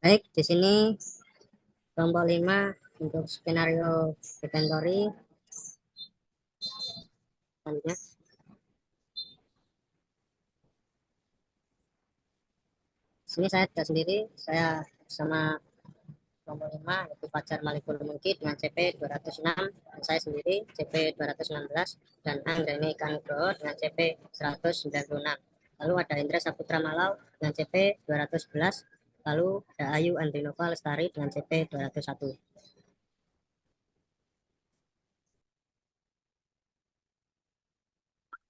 Baik, di sini kelompok 5 untuk skenario inventory. Selanjutnya, sini saya tidak sendiri, saya bersama kelompok 5 yaitu Fajar Malikul Mulki dengan CP 206, dan saya sendiri CP 216, dan Anggreni Kanugro dengan CP 196. Lalu ada Indra Saputra Malau dengan CP 211, lalu ada Ayu Andrinova Lestari dengan CP 201.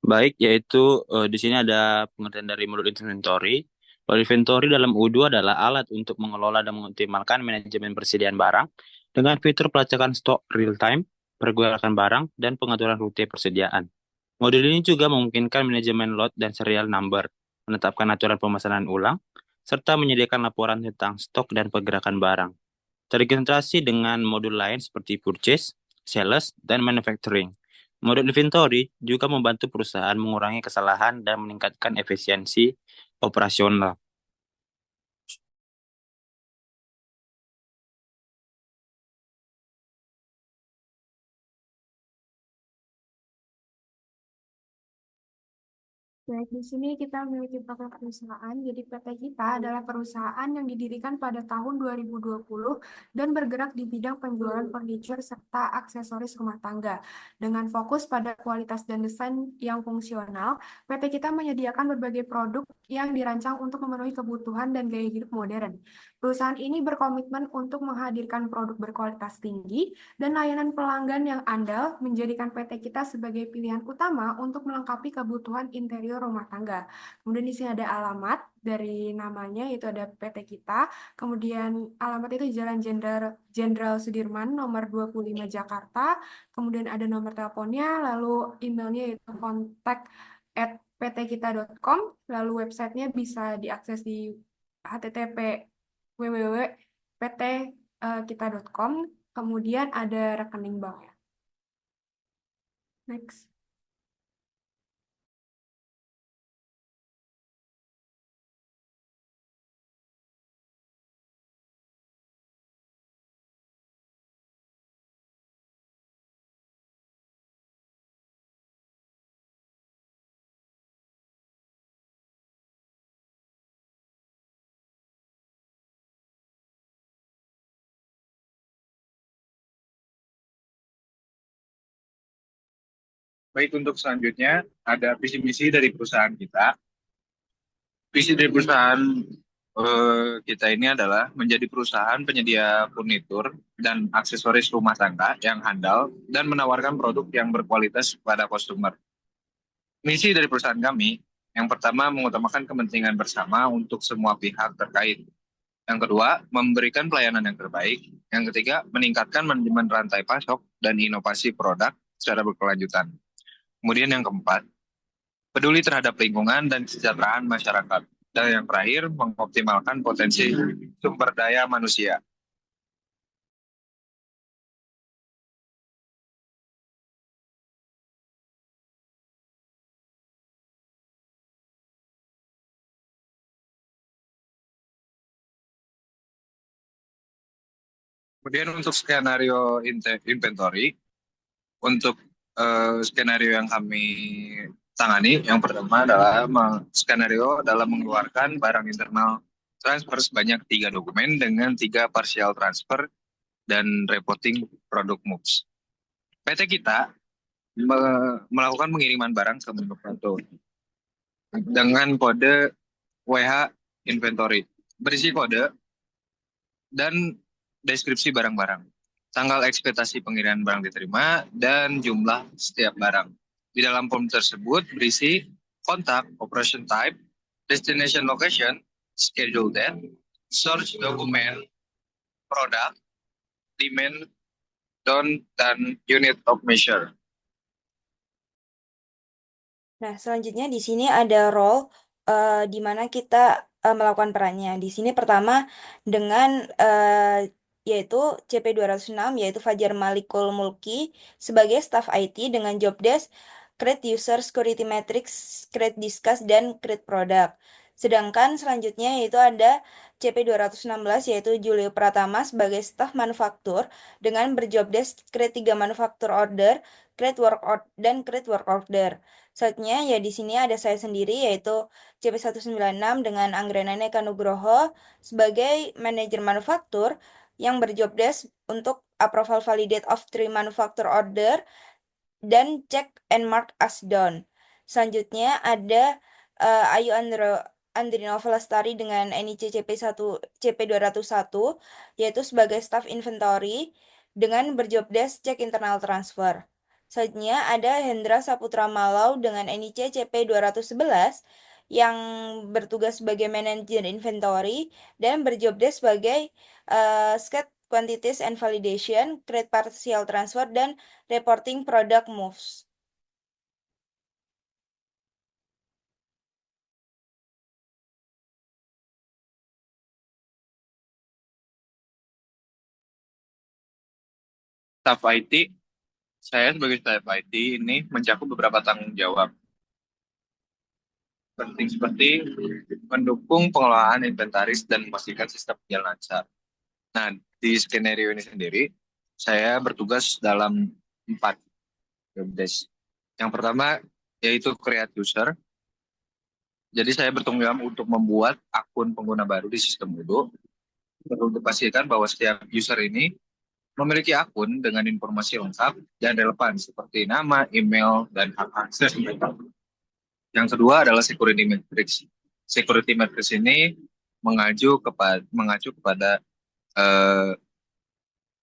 Baik, yaitu di sini ada pengertian dari modul inventory. Modul inventory dalam U2 adalah alat untuk mengelola dan mengoptimalkan manajemen persediaan barang dengan fitur pelacakan stok real time, pergerakan barang, dan pengaturan rute persediaan. Modul ini juga memungkinkan manajemen lot dan serial number, menetapkan aturan pemesanan ulang, serta menyediakan laporan tentang stok dan pergerakan barang. Terintegrasi dengan modul lain seperti purchase, sales, dan manufacturing. Modul inventory juga membantu perusahaan mengurangi kesalahan dan meningkatkan efisiensi operasional. Baik, di sini kita memiliki profil perusahaan. Jadi PT kita adalah perusahaan yang didirikan pada tahun 2020 dan bergerak di bidang penjualan furniture serta aksesoris rumah tangga. Dengan fokus pada kualitas dan desain yang fungsional, PT kita menyediakan berbagai produk yang dirancang untuk memenuhi kebutuhan dan gaya hidup modern. Perusahaan ini berkomitmen untuk menghadirkan produk berkualitas tinggi dan layanan pelanggan yang andal, menjadikan PT kita sebagai pilihan utama untuk melengkapi kebutuhan interior rumah tangga. Kemudian di sini ada alamat dari namanya, yaitu ada PT kita. Kemudian alamat itu Jalan Jenderal Sudirman nomor 25 Jakarta. Kemudian ada nomor teleponnya, lalu emailnya yaitu kontak@ptkita.com. Lalu websitenya bisa diakses di http www.ptkita.com. Kemudian ada rekening bank ya. Next. Baik, untuk selanjutnya ada visi misi dari perusahaan kita. Visi dari perusahaan kita ini adalah menjadi perusahaan penyedia furnitur dan aksesoris rumah tangga yang handal dan menawarkan produk yang berkualitas kepada konsumer. Misi dari perusahaan kami, yang pertama mengutamakan kepentingan bersama untuk semua pihak terkait. Yang kedua, memberikan pelayanan yang terbaik. Yang ketiga, meningkatkan manajemen rantai pasok dan inovasi produk secara berkelanjutan. Kemudian yang keempat, peduli terhadap lingkungan dan kesejahteraan masyarakat. Dan yang terakhir, mengoptimalkan potensi sumber daya manusia. Kemudian untuk skenario inventory, untuk skenario yang kami tangani, yang pertama adalah skenario dalam mengeluarkan barang internal transfer sebanyak 3 dokumen dengan 3 partial transfer dan reporting produk moves. PT kita melakukan pengiriman barang ke menu konto dengan kode WH inventory, berisi kode dan deskripsi barang-barang, tanggal ekspektasi pengiriman barang diterima, dan jumlah setiap barang. Di dalam form tersebut berisi kontak, operation type, destination location, schedule date, source dokumen, produk, demand, dan unit of measure. Nah, selanjutnya di sini ada role di mana kita melakukan perannya. Di sini pertama dengan yaitu CP206 yaitu Fajar Malikul Mulki sebagai staff IT dengan job desk create user security matrix, create discuss dan create product. Sedangkan selanjutnya yaitu ada CP216 yaitu Julio Pratama sebagai staf manufaktur dengan berjobdesk create 3 manufaktur order, create dan create work order. Selanjutnya ya di sini ada saya sendiri yaitu CP196 dengan Anggrena Eka Nugroho sebagai manajer manufaktur yang berjobdesk untuk approval validate of 3 manufacture order dan check and mark as done. Selanjutnya ada Ayu Andrinova Lestari dengan NIC CP201 yaitu sebagai staff inventory dengan berjobdesk check internal transfer. Selanjutnya ada Hendra Saputra Malau dengan NIC CP211 yang bertugas sebagai manajer inventory dan berjobdesk sebagai Scat Quantities and Validation, Create Partial Transfer, dan Reporting Product Moves. Staff IT, saya sebagai staff IT ini mencakup beberapa tanggung jawab penting seperti mendukung pengelolaan inventaris dan memastikan sistem berjalan lancar. Nah, di skenario ini sendiri, saya bertugas dalam 4 jobdesk. Yang pertama yaitu create user. Jadi saya bertanggung jawab untuk membuat akun pengguna baru di sistem Udo. Perlu dipastikan bahwa setiap user ini memiliki akun dengan informasi lengkap dan relevan seperti nama, email, dan hak akses mereka. Yang kedua adalah security matrix. Security matrix ini mengacu kepada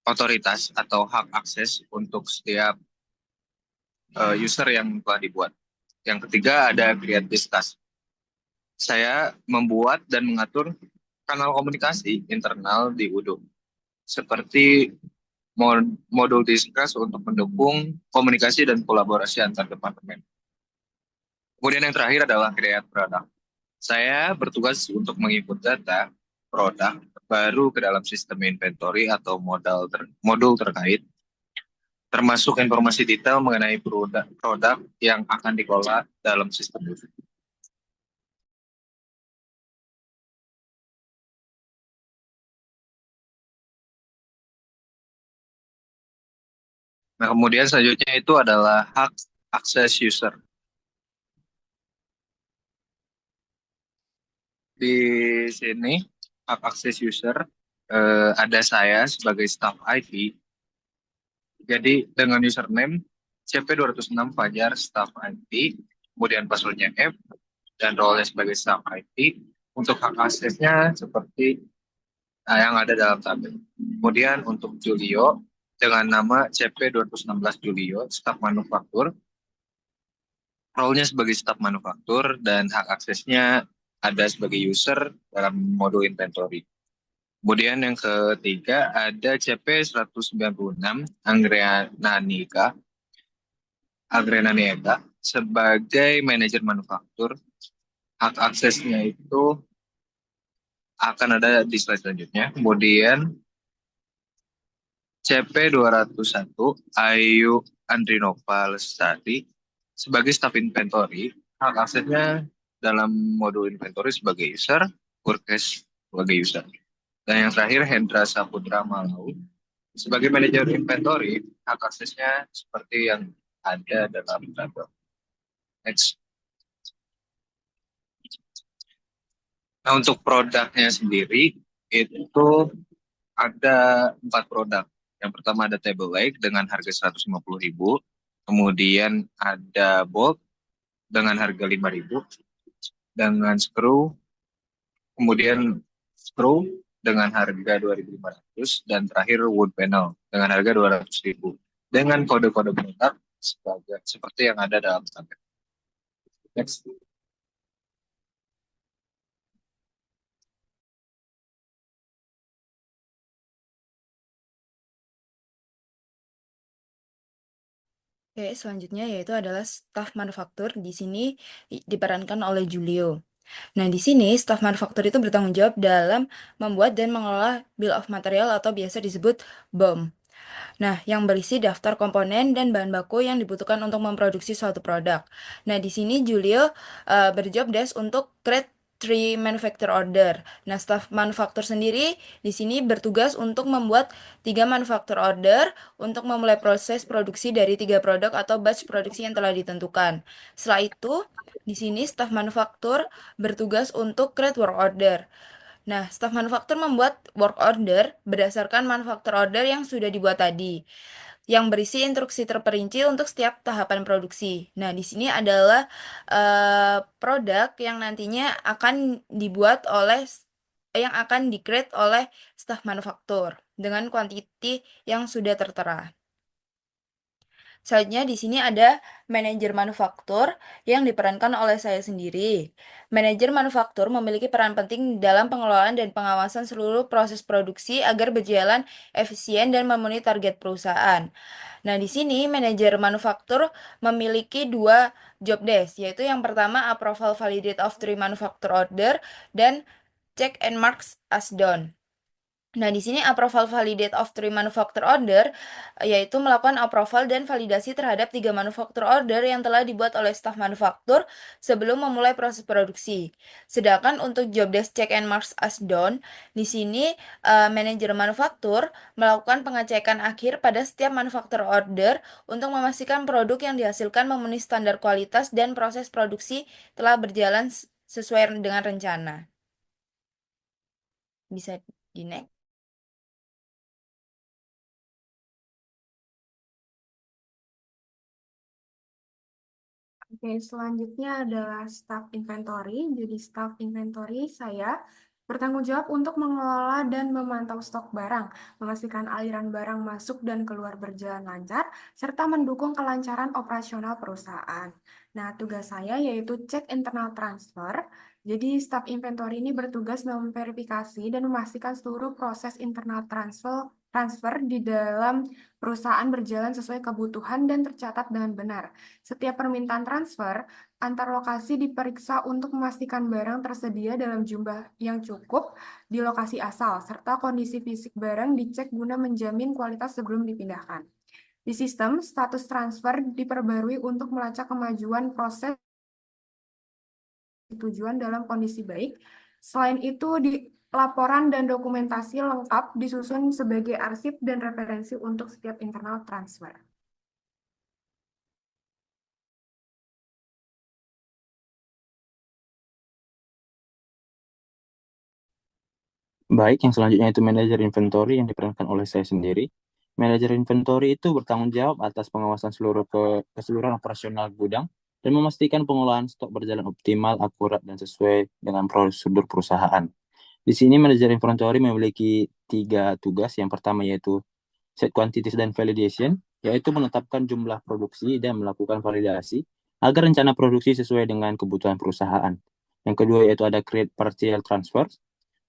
otoritas atau hak akses untuk setiap user yang telah dibuat. Yang ketiga ada create task. Saya membuat dan mengatur kanal komunikasi internal di Udo, seperti modul discuss untuk mendukung komunikasi dan kolaborasi antar departemen. Kemudian yang terakhir adalah create product. Saya bertugas untuk menginput data produk baru ke dalam sistem inventory atau modul terkait, termasuk informasi detail mengenai produk yang akan dikelola dalam sistem itu. Nah, kemudian selanjutnya itu adalah hak akses user. Di sini hak akses user ada saya sebagai staff IT. Jadi dengan username CP206 Fajar staff IT, kemudian passwordnya F dan role sebagai staff IT. Untuk hak aksesnya seperti yang ada dalam tabel. Kemudian untuk Julio dengan nama CP216 Julio staff manufaktur. Role-nya sebagai staff manufaktur dan hak aksesnya ada sebagai user dalam modul inventory. Kemudian yang ketiga ada CP196 Anggrena Nika sebagai manajer manufaktur. Hak aksesnya itu akan ada di slide selanjutnya. Kemudian CP201 Ayu Andrinova Lestari sebagai staff inventory. Hak aksesnya dalam modul inventory sebagai user, workcase sebagai user. Dan yang terakhir Hendra Saputra Malau sebagai manajer inventory, hak aksesnya seperti yang ada dalam tabel. Next. Nah, untuk produknya sendiri itu ada 4 produk. Yang pertama ada table leg dengan harga 150.000, kemudian ada bolt dengan harga 5.000, dengan screw, kemudian screw dengan harga 2.500, dan terakhir wood panel dengan harga 200.000 dengan kode-kode produk seperti yang ada dalam tabel. Next. Oke, selanjutnya yaitu adalah staf manufaktur. Di sini diperankan oleh Julio. Nah, di sini staf manufaktur itu bertanggung jawab dalam membuat dan mengelola bill of material atau biasa disebut BOM. Nah, yang berisi daftar komponen dan bahan baku yang dibutuhkan untuk memproduksi suatu produk. Nah, di sini Julio berjob desk untuk create 3 manufacture order. Nah, staff manufaktur sendiri di sini bertugas untuk membuat 3 manufacture order untuk memulai proses produksi dari 3 produk atau batch produksi yang telah ditentukan. Setelah itu, di sini staff manufaktur bertugas untuk create work order. Nah, staf manufaktur membuat work order berdasarkan manufaktur order yang sudah dibuat tadi, yang berisi instruksi terperinci untuk setiap tahapan produksi. Nah, di sini adalah produk yang nantinya akan dibuat oleh yang akan di-create oleh staf manufaktur dengan kuantiti yang sudah tertera. Selanjutnya di sini ada manajer manufaktur yang diperankan oleh saya sendiri. Manajer manufaktur memiliki peran penting dalam pengelolaan dan pengawasan seluruh proses produksi agar berjalan efisien dan memenuhi target perusahaan. Nah, di sini manajer manufaktur memiliki 2 job desk, yaitu yang pertama approval validate of three manufacture order dan check and marks as done. Nah, di sini approval validate of three manufacture order yaitu melakukan approval dan validasi terhadap 3 manufacture order yang telah dibuat oleh staf manufaktur sebelum memulai proses produksi. Sedangkan untuk job desk check and marks as done, di sini manajer manufaktur melakukan pengecekan akhir pada setiap manufacture order untuk memastikan produk yang dihasilkan memenuhi standar kualitas dan proses produksi telah berjalan sesuai dengan rencana. Bisa di next. Oke, selanjutnya adalah staff inventory. Jadi staff inventory saya bertanggung jawab untuk mengelola dan memantau stok barang, memastikan aliran barang masuk dan keluar berjalan lancar, serta mendukung kelancaran operasional perusahaan. Nah, tugas saya yaitu cek internal transfer. Jadi staff inventory ini bertugas memverifikasi dan memastikan seluruh proses internal transfer di dalam perusahaan berjalan sesuai kebutuhan dan tercatat dengan benar. Setiap permintaan transfer antar lokasi diperiksa untuk memastikan barang tersedia dalam jumlah yang cukup di lokasi asal, serta kondisi fisik barang dicek guna menjamin kualitas sebelum dipindahkan. Di sistem, status transfer diperbarui untuk melacak kemajuan proses tujuan dalam kondisi baik. Selain itu, laporan dan dokumentasi lengkap disusun sebagai arsip dan referensi untuk setiap internal transfer. Baik, yang selanjutnya itu manajer inventory yang diperankan oleh saya sendiri. Manajer inventory itu bertanggung jawab atas pengawasan seluruh keseluruhan operasional gudang dan memastikan pengelolaan stok berjalan optimal, akurat, dan sesuai dengan prosedur perusahaan. Di sini manajer inventory memiliki 3 tugas. Yang pertama yaitu set quantities dan validation, yaitu menetapkan jumlah produksi dan melakukan validasi agar rencana produksi sesuai dengan kebutuhan perusahaan. Yang kedua yaitu ada create partial transfers,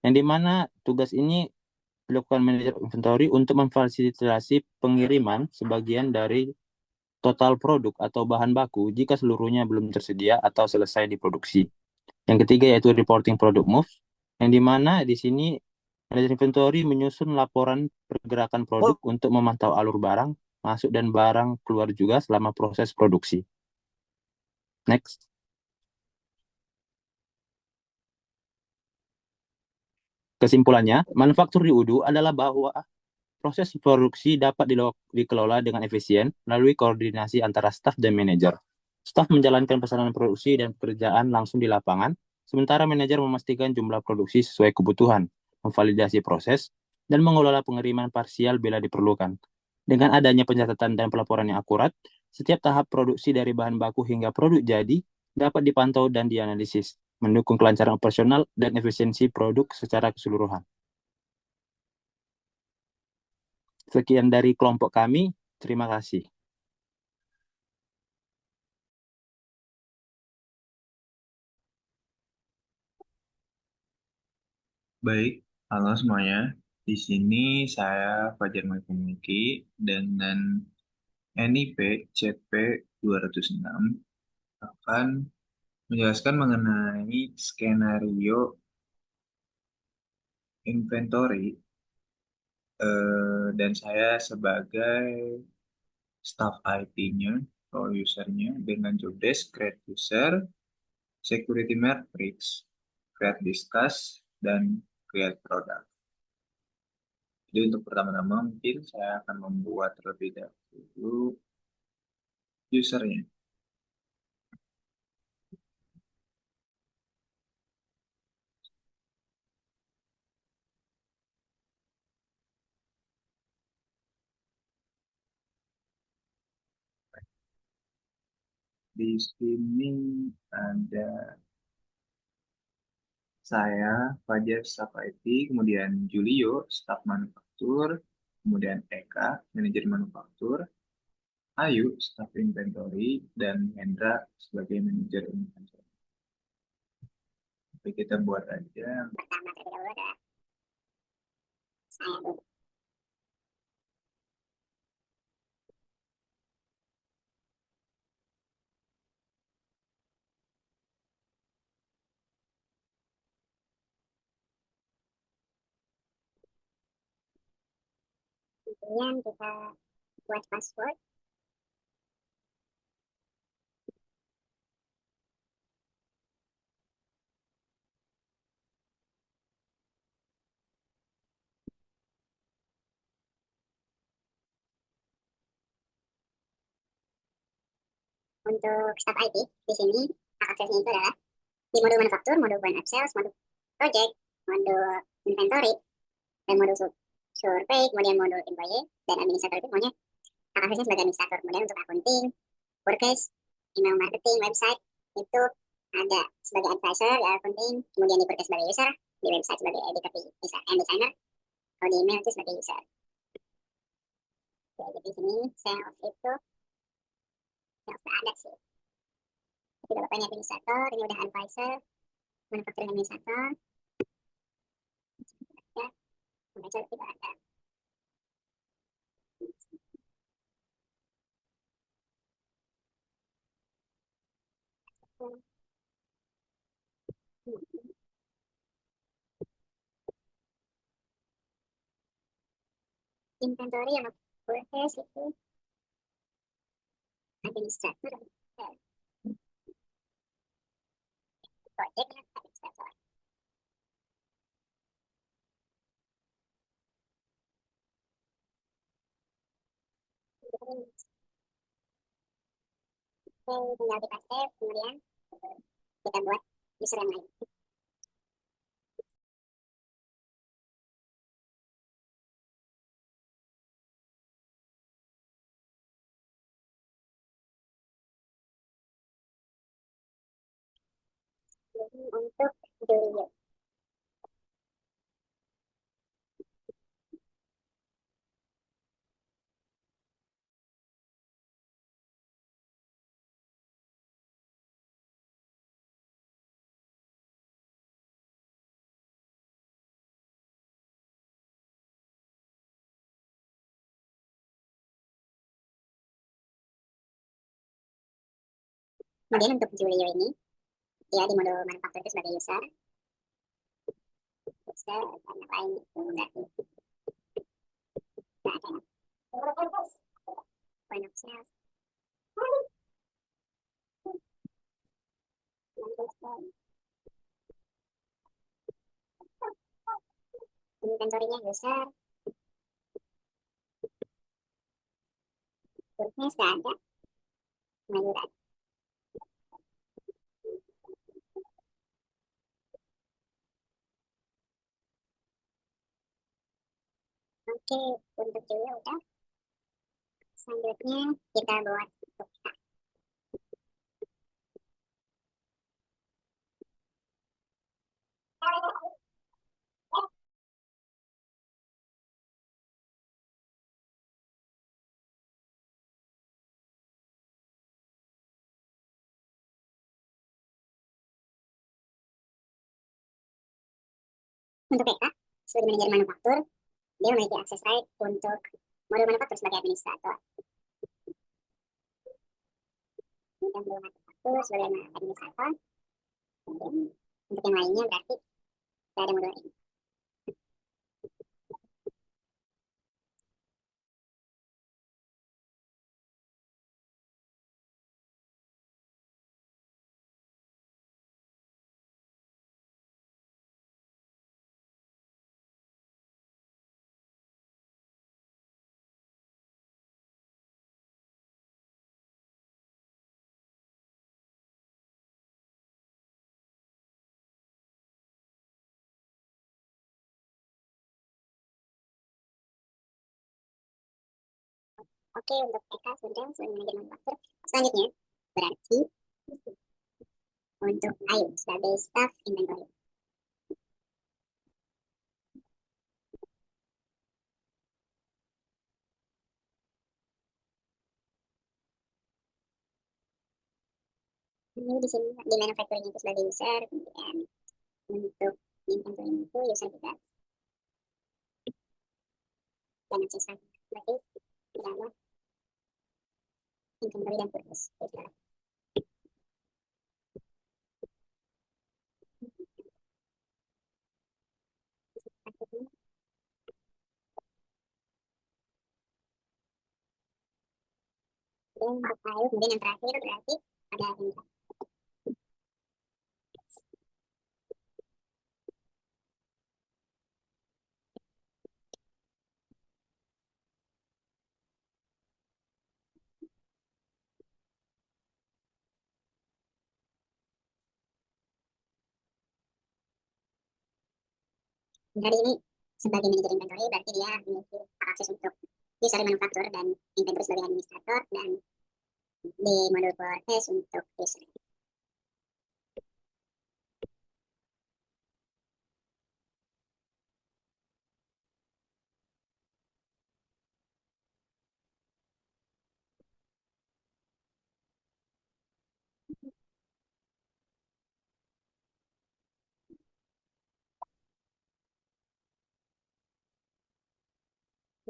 yang dimana tugas ini dilakukan manajer inventory untuk memfasilitasi pengiriman sebagian dari total produk atau bahan baku jika seluruhnya belum tersedia atau selesai diproduksi. Yang ketiga yaitu reporting product moves, yang dimana di sini manajer inventory menyusun laporan pergerakan produk untuk memantau alur barang masuk dan barang keluar juga selama proses produksi. Next. Kesimpulannya, manufaktur di UDU adalah bahwa proses produksi dapat dikelola dengan efisien melalui koordinasi antara staf dan manajer. Staf menjalankan pesanan produksi dan pekerjaan langsung di lapangan, sementara manajer memastikan jumlah produksi sesuai kebutuhan, memvalidasi proses, dan mengelola pengiriman parsial bila diperlukan. Dengan adanya pencatatan dan pelaporan yang akurat, setiap tahap produksi dari bahan baku hingga produk jadi dapat dipantau dan dianalisis, mendukung kelancaran operasional dan efisiensi produk secara keseluruhan. Sekian dari kelompok kami. Terima kasih. Baik, halo semuanya. Di sini saya Fajar Maifumuki dengan NIP CP 206 akan menjelaskan mengenai skenario inventory dan saya sebagai staff IT-nya, role user-nya dengan job desk, create user, security matrix, create discuss, dan create product. Jadi untuk pertama-tama mungkin saya akan membuat terlebih dahulu usernya. Di sini ada saya, Fajar, staf IT, kemudian Julio, staf manufaktur, kemudian Eka, manajer manufaktur, Ayu, staf inventory, dan Hendra sebagai manajer inventory. Oke, kita buat aja. Pertama terlebih dahulu adalah saya dulu. Kemudian kita buat password. Untuk staf IT, di sini hak aksesnya itu adalah di modul manufaktur, modul point of sales, modul project, modul inventory, dan modul survei, kemudian modul employee, dan administrator itu semuanya hak aksesnya sebagai administrator. Kemudian untuk accounting, workers, email marketing, website, itu ada sebagai advisor di accounting, kemudian di workers sebagai user, di website sebagai editor and designer, kalau di email itu sebagai user. Oke, jadi di sini sales itu sales ada sih. Tapi kalau banyak administrator, ini udah advisor, manufacturing administrator, ya, advisor tidak ada. Inventory yang workers itu administrator, project administrator. Oke, tinggal kita save, kemudian kita buat user yang lain. Jadi untuk Julio, kemudian untuk Julio ini dia di modul manufaktur itu sebagai user dan yang lain itu berarti nggak ada point of sales. Inventory-nya user, workers nggak ada, maju ada. Oke, untuk Julio udah. Selanjutnya kita buat untuk kita. Untuk PK, sebagai manajer manufaktur, dia memiliki akses right untuk modul manufaktur sebagai administrator. Dan modul manufaktur sebagai administrator. Kemudian untuk yang lainnya berarti tidak ada modul ini. Oke, untuk Eka sudah manajer manufaktur. Selanjutnya, berarti untuk Ayu sebagai staff inventory. Ini di sini di manufacturing itu sebagai user, kemudian untuk inventory itu user juga dan aksesoris. Berarti adalah inventory dan purchase. Kemudian untuk Ayu, kemudian yang terakhir berarti ada ini. Dari ini sebagai manajer inventory berarti dia memiliki akses untuk user manufaktur dan inventory sebagai administrator dan di modul purchase untuk user.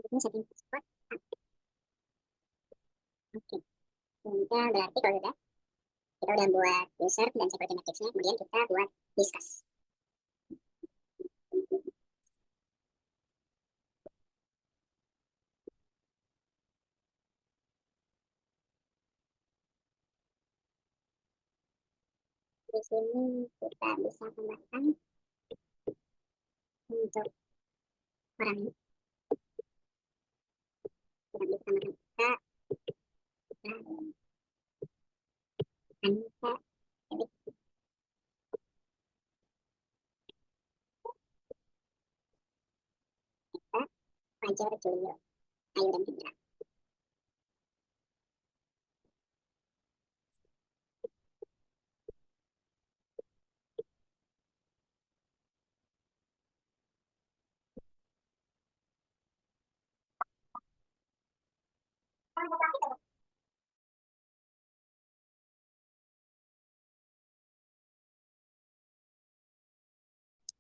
Ini setting password. Oke. Kemudian berarti kalau udah kita udah buat user dan security matrix-nya, kemudian kita buat discuss. Di sini kita bisa tambahkan untuk orang ini. Kita bisa tambahkan kita Anissa, Erik, kita Fajar, Julio, Ayu, dan Hendra.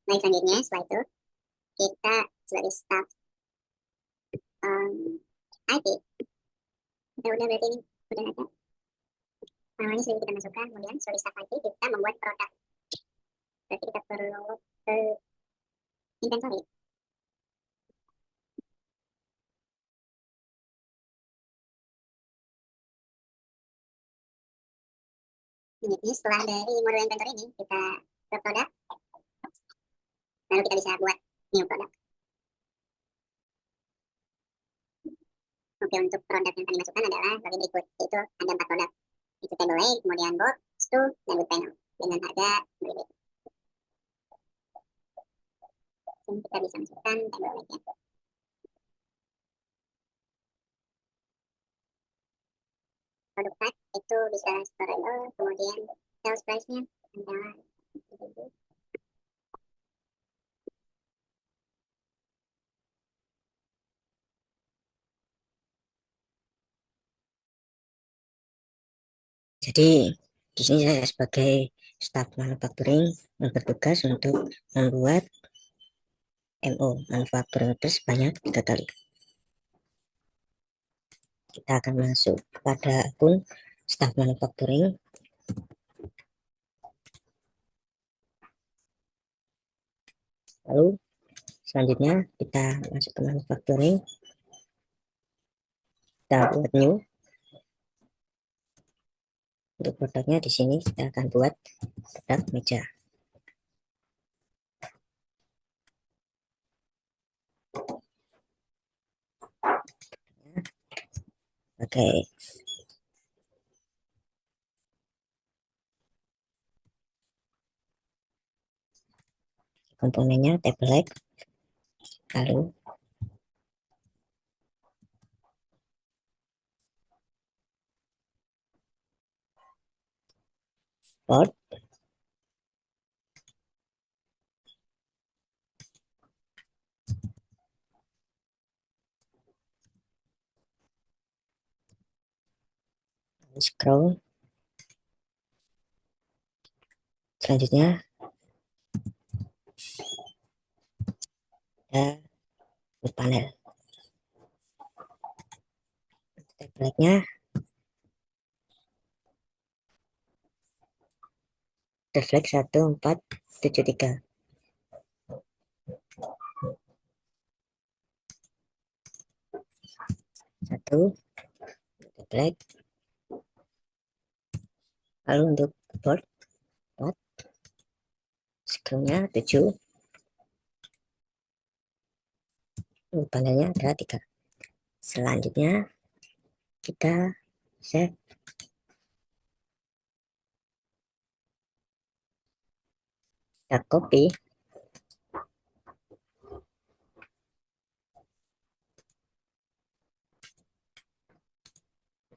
Baik, selanjutnya setelah itu kita sebagai staff IT, kita udah berarti ini udah ada namanya sudah kita masukkan, kemudian sebagai staff IT kita membuat produk. Berarti kita perlu ke inventory. Ini setelah dari modul inventory ini kita ke produk, lalu kita bisa buat new product. Oke, untuk produk yang kami masukkan adalah bagian berikut, yaitu ada 4 produk. Itu table A, kemudian box, stool, dan wood panel dengan harga berbeda. Sini kita bisa masukkan table A-nya. Produk type itu bisa storable, kemudian sales price-nya adalah 7.000. Jadi di sini saya sebagai staf manufacturing bertugas untuk membuat MO manufacturing terus sebanyak 3 kali. Kita akan masuk pada akun staf manufacturing. Lalu selanjutnya kita masuk ke manufacturing. Kita buat new. Untuk produknya di sini kita akan buat produk meja. Oke. Komponennya tablet. Lalu port, scroll. Selanjutnya ada panel. Template-nya refleks 1473. Satu template. Lalu untuk keyboard 4, scroll-nya 7, panelnya ada 3. Selanjutnya kita save, kita copy,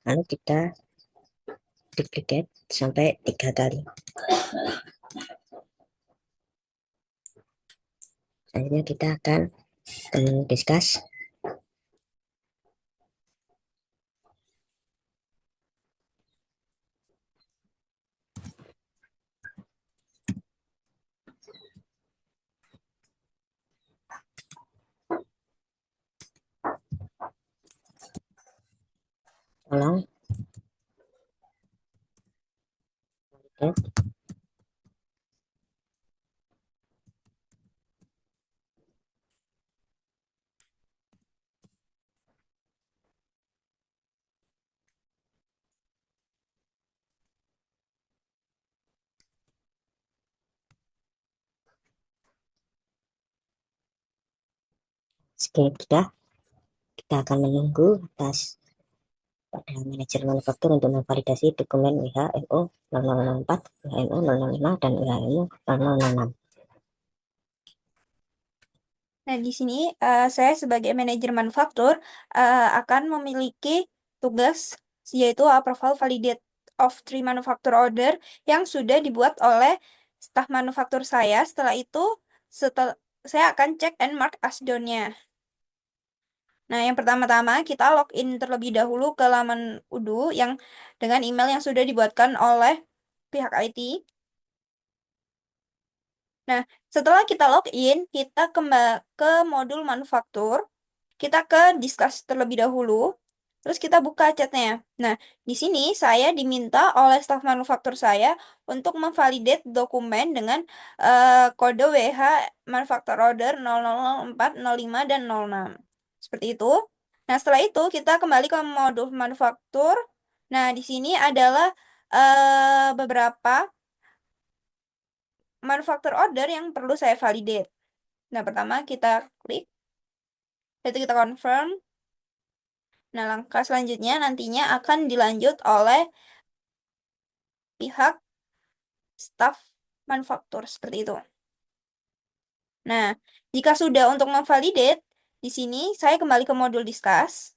lalu kita duplicate sampai 3 kali. Selanjutnya kita akan discuss. Tolong skip sudah. Kita akan menunggu atas pada manajer manufaktur untuk memvalidasi dokumen WHMO 0004, WHMO 005, dan WHMO 0006. Nah, di sini saya sebagai manajer manufaktur akan memiliki tugas yaitu approval validate of 3 manufacture order yang sudah dibuat oleh staf manufaktur saya. Setelah itu, saya akan cek and mark as done-nya. Nah, yang pertama-tama kita login terlebih dahulu ke laman UDU yang dengan email yang sudah dibuatkan oleh pihak IT. Nah, setelah kita login, kita kembali ke modul manufaktur. Kita ke discuss terlebih dahulu. Terus kita buka chatnya. Nah, di sini saya diminta oleh staf manufaktur saya untuk memvalidate dokumen dengan kode WH manufacture order 0004, 05, dan 06. Seperti itu. Nah, setelah itu kita kembali ke modul manufaktur. Nah, di sini adalah beberapa manufaktur order yang perlu saya validate. Nah, pertama kita klik, itu kita confirm. Nah, langkah selanjutnya nantinya akan dilanjut oleh pihak staf manufaktur seperti itu. Nah, jika sudah untuk memvalidate, di sini saya kembali ke modul discuss.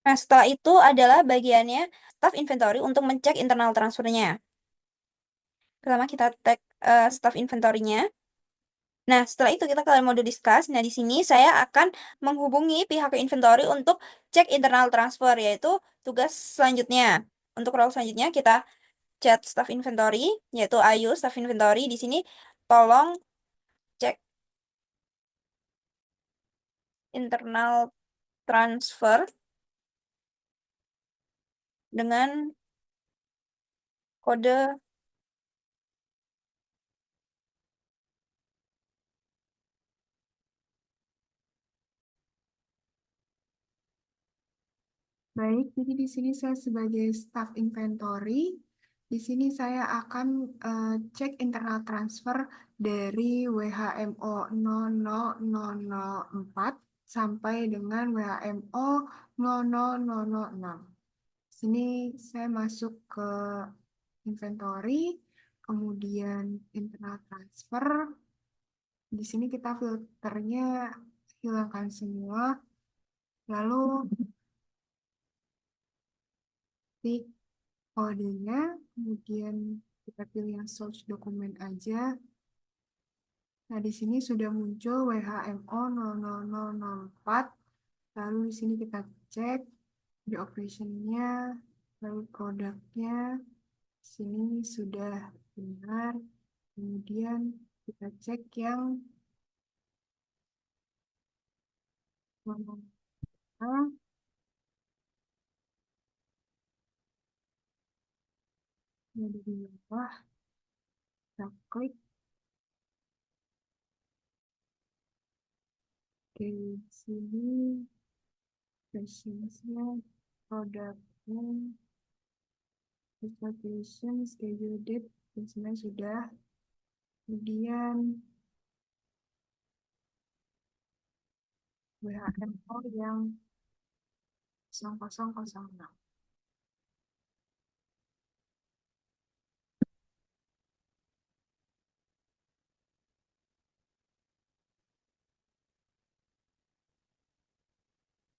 Nah, setelah itu adalah bagiannya staff inventory untuk mencek internal transfernya. Pertama kita tag staff inventory-nya. Nah, setelah itu kita ke modul discuss. Nah, di sini saya akan menghubungi pihak inventory untuk cek internal transfer, yaitu tugas selanjutnya. Untuk role selanjutnya kita chat staff inventory, yaitu Ayu staff inventory. Di sini tolong cek internal transfer dengan kode Baik, jadi di sini saya sebagai staff inventory. Di sini saya akan cek internal transfer dari WHMO 00004 sampai dengan WHMO 00006. Di sini saya masuk ke inventory, kemudian internal transfer. Di sini kita filternya hilangkan semua, lalu klik kodenya, kemudian kita pilih yang source dokumen aja. Nah, di sini sudah muncul WHMO 00004. Lalu di sini kita cek di operationnya, lalu produknya. Sini sudah benar. Kemudian kita cek yang mana. Ada di bawah, kita klik. Oke, di sini versinya, produknya, distribution, schedule date, dan sebenarnya sudah. Kemudian WHMO yang 0006.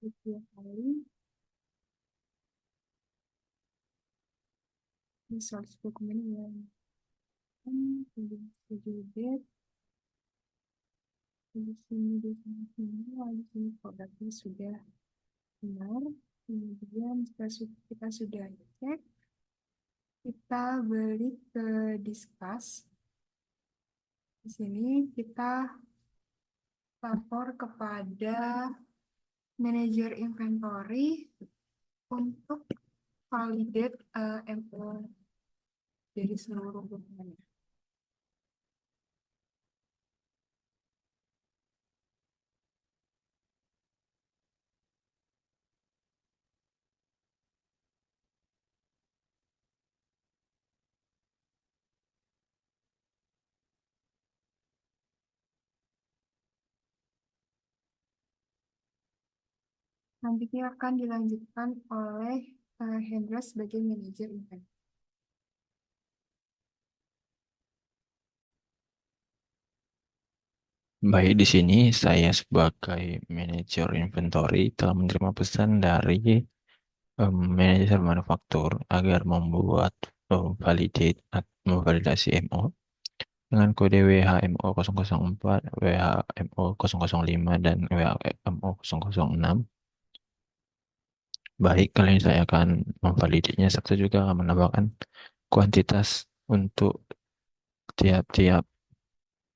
Setiap kali resource dokumen yang kemudian schedule date, di sini lalu sini produknya sudah benar. Kemudian kita sudah cek, kita balik ke discuss. Di sini kita lapor kepada manajer inventory untuk validate MO dari seluruh dokumennya. Nantinya akan dilanjutkan oleh Hendra sebagai manajer inventory. Baik, di sini saya sebagai manajer inventory telah menerima pesan dari manajer manufaktur agar membuat memvalidasi MO dengan kode WHMO 004, WHMO 005, dan WHMO 006. Baik, kali ini saya akan memvalidasinya serta juga akan menambahkan kuantitas untuk tiap-tiap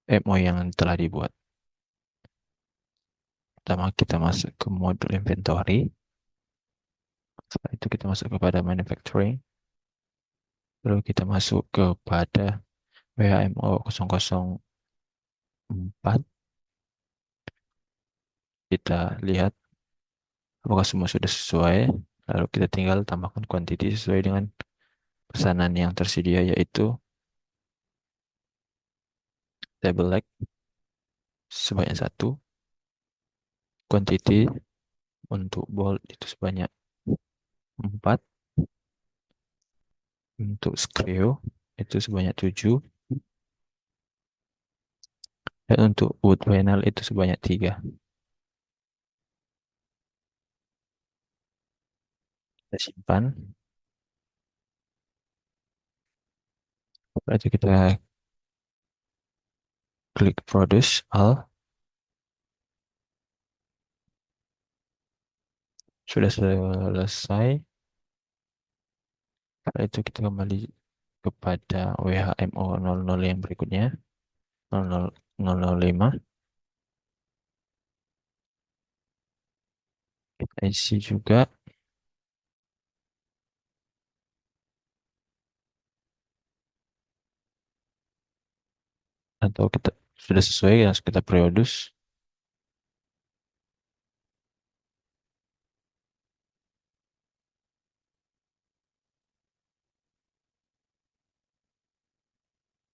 MO yang telah dibuat. Pertama kita masuk ke modul inventory. Setelah itu kita masuk kepada manufacturing. Lalu kita masuk kepada WHMO 004. Kita lihat apakah semua sudah sesuai. Lalu kita tinggal tambahkan quantity sesuai dengan pesanan yang tersedia, yaitu table leg sebanyak 1, quantity untuk bolt itu sebanyak 4, untuk screw itu sebanyak 7, dan untuk wood panel itu sebanyak 3. Kita simpan. Setelah itu kita klik produce all. Sudah selesai. Setelah itu kita kembali kepada WHMO 00 yang berikutnya, 005. Kita isi juga. Atau kita sudah sesuai, langsung kita produce.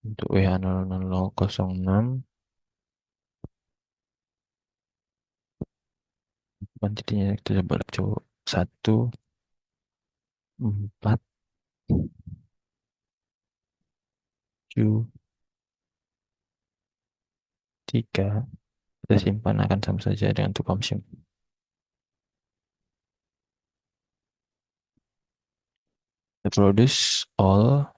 Untuk WH0006 kuantitinya kita coba 1, 4, 7, 3. Kita simpan, akan sama saja dengan to consume. Reproduce all.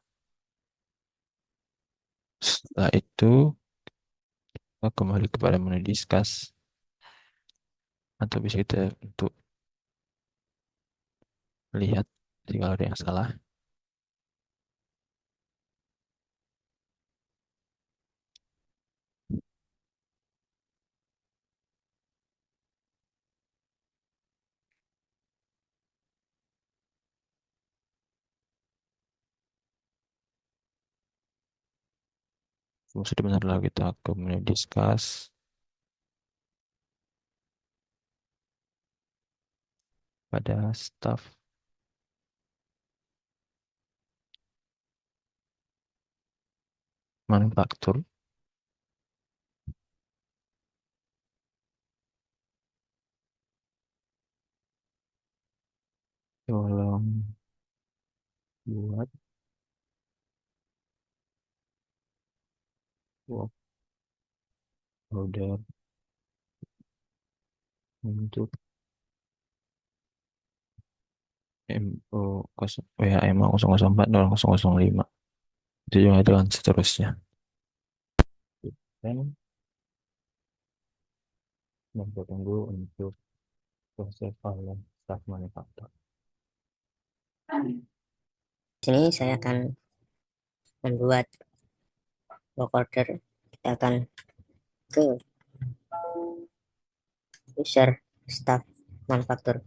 Setelah itu kita kembali kepada menu discuss, atau bisa kita untuk lihat jika ada yang salah. Sebentar lagi kita ke menu discuss. Pada staff manufaktur, tolong buat work order untuk MO WHMA 004 dan 005. Itu juga dengan seterusnya. Dan kita tunggu untuk proses file staff manufaktur. Di sini saya akan membuat work order. Kita akan ke user staff manufaktur.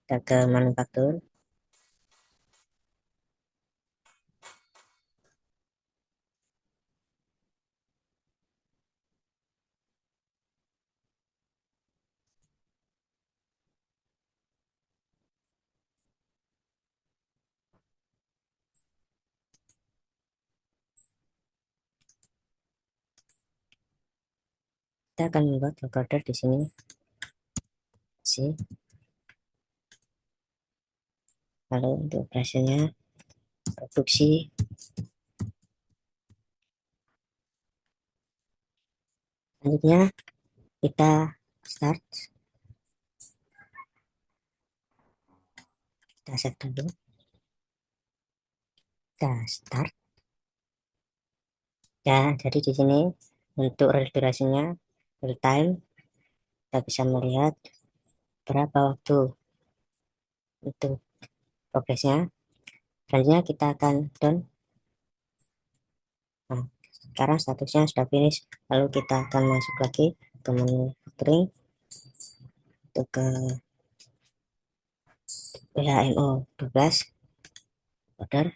Kita ke manufaktur. Kita akan membuat work order di sini. Lalu untuk operasinya produksi. Selanjutnya kita start. Kita save dulu. Kita start. Ya, jadi di sini untuk real durasinya real time, kita bisa melihat berapa waktu untuk progresnya. Selanjutnya kita akan done. Nah, sekarang statusnya sudah finish. Lalu kita akan masuk lagi ke menu factoring untuk ke WHMO 12 order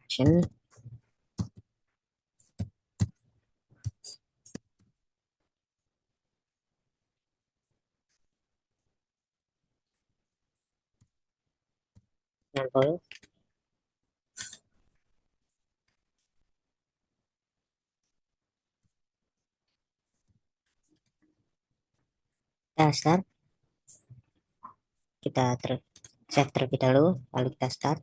action. Nampol. Kita start. Kita save terlebih dahulu, lalu kita start.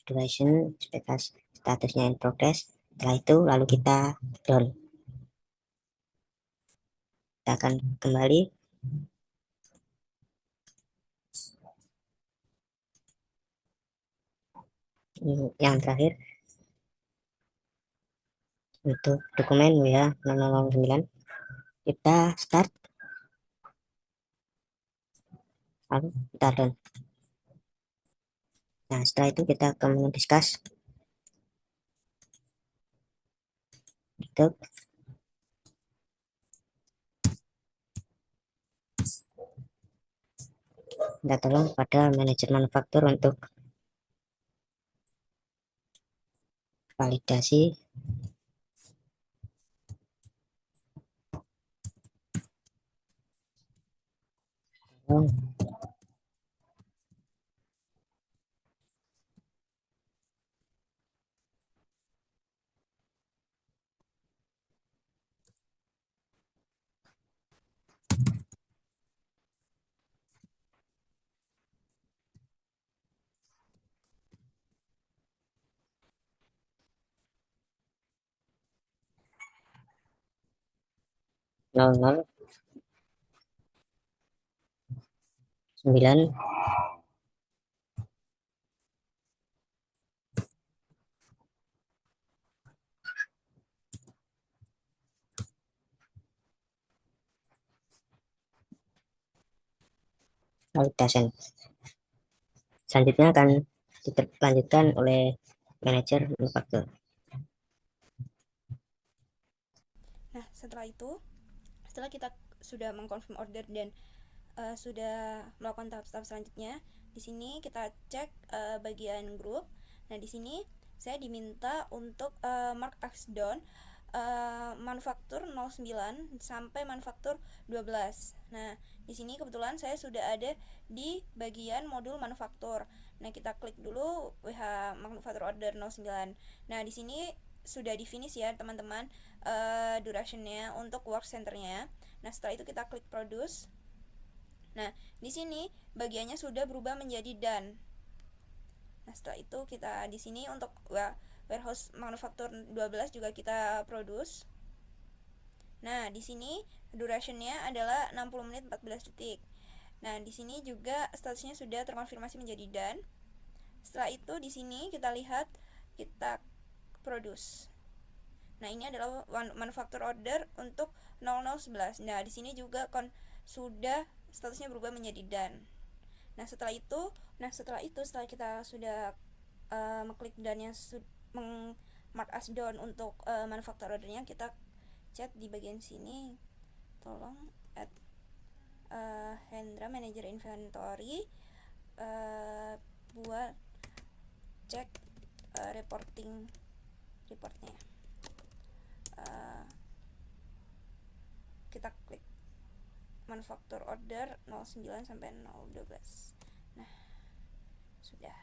Duration statusnya in progress. Setelah itu lalu kita done. Kita akan kembali yang terakhir untuk dokumen WH 009. Kita start, lalu kita done. Nah, setelah itu kita akan discuss. Gitu. Kita tolong pada manajer manufaktur untuk validasi. 00 9 lalu kita send. Selanjutnya akan dilanjutkan oleh manajer manufaktur. Nah, setelah kita sudah mengkonfirm order dan sudah melakukan tahap-tahap selanjutnya, di sini kita cek bagian grup. Nah, di sini saya diminta untuk mark as done manufaktur 09 sampai manufaktur 12. Nah, di sini kebetulan saya sudah ada di bagian modul manufaktur. Nah, kita klik dulu WH manufaktur order 09. Nah, di sini sudah di finish ya teman-teman durationnya untuk work centernya. Nah, setelah itu kita klik produce. Nah, di sini bagiannya sudah berubah menjadi done. Nah, setelah itu kita di sini untuk warehouse manufaktur 12 juga kita produce. Nah, di sini durationnya adalah 60 menit 14 detik. Nah, di sini juga statusnya sudah terkonfirmasi menjadi done. Setelah itu di sini kita lihat kita produce. Nah, ini adalah manufaktur order untuk 0011. Nah, di sini juga sudah statusnya berubah menjadi done. Nah, setelah kita sudah mengklik done yang mark as done untuk manufaktur ordernya, kita chat di bagian sini, tolong add Hendra manager inventory buat cek reportnya. Kita klik manufaktur order 09 sampai 012. Nah, sudah.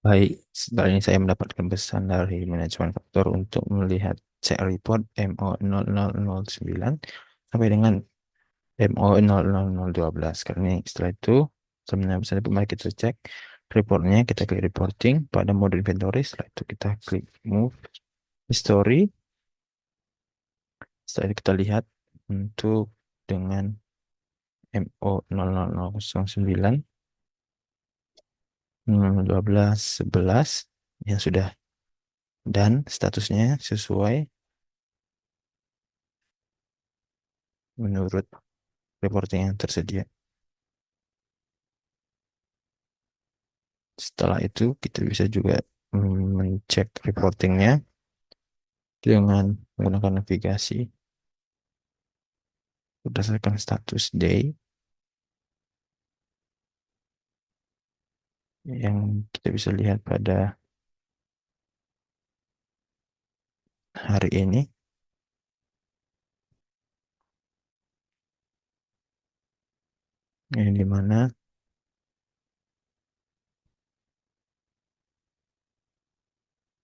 Baik, setelah ini saya mendapatkan pesan dari manajemen faktor untuk melihat cek report MO0009 sampai dengan MO0012. Karena setelah itu, mari kita cek reportnya. Kita klik reporting pada mode inventory. Setelah itu kita klik move history. Setelah itu kita lihat untuk dengan MO0009 12 11 yang sudah dan statusnya sesuai menurut reporting yang tersedia. Setelah itu kita bisa juga mencek reportingnya dengan menggunakan navigasi berdasarkan status day yang kita bisa lihat pada hari ini. Ini dimana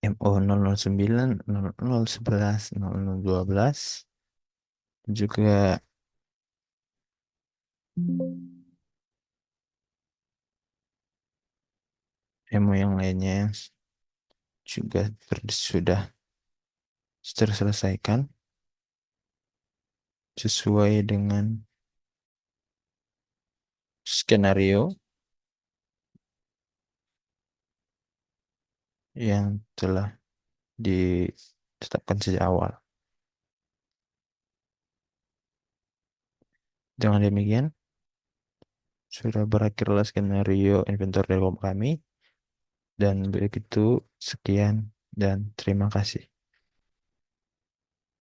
MO009, 0011, 0012 juga MO yang lainnya juga sudah terselesaikan sesuai dengan skenario yang telah ditetapkan sejak awal. Dengan demikian, sudah berakhirlah skenario inventory dalam kami. Dan begitu, sekian dan terima kasih.